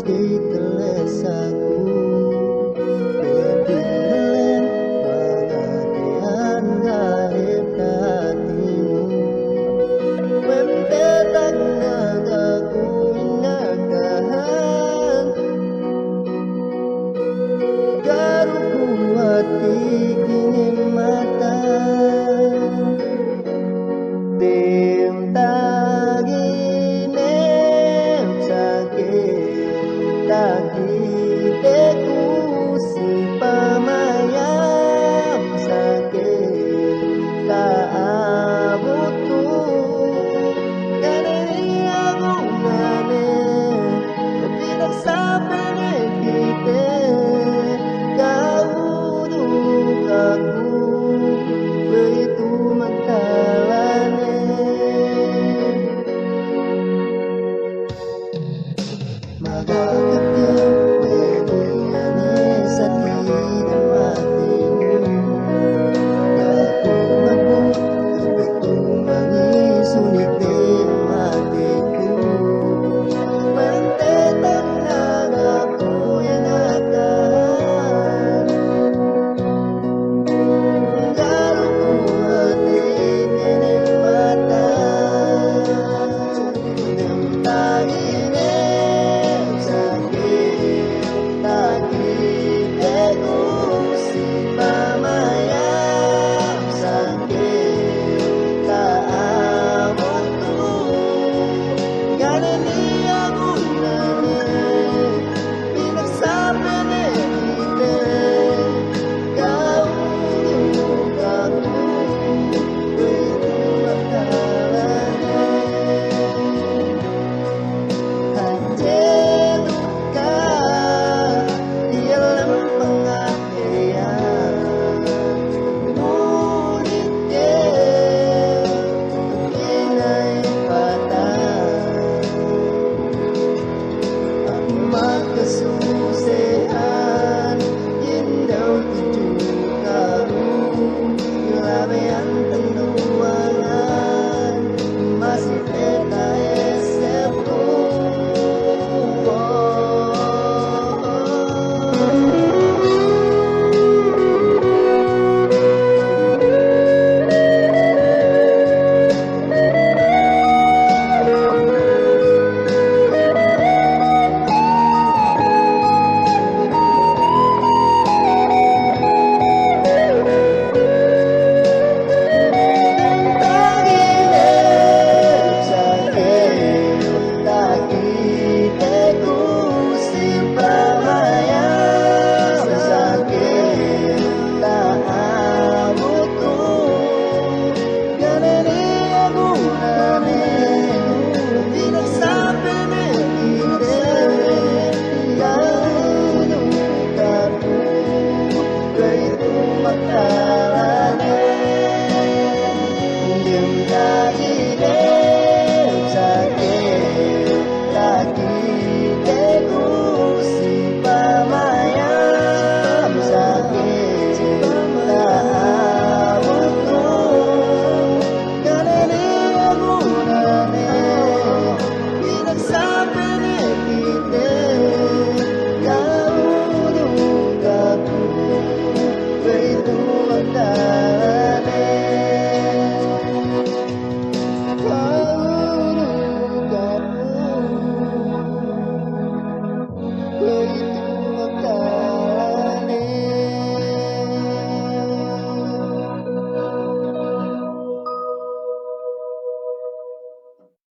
kay teles aku kebilan pagatian galit hatimu wempetak nagaku inagahan garuku hati kini mata tim taginem sakit tagiteku si pamayam sakit kaabutu kanini aku nane pinagsabi kita kau dukaku begitu magkalane magagating pwede ani sa tidak matimu aku mabuk begitu mangisulit din matiku mentetang nagaku yang akan garuku hati kini mata nem taginem sakit tagiteku si pamayam sakit kaabutu ganini aku nane pinagsabi ni kita kau dukaku begitu magkalane hati luka di dalam pengertian mulitnya inai patah makasusihan indaw tujuh kamu labean tenduangan masih peta esepku Well,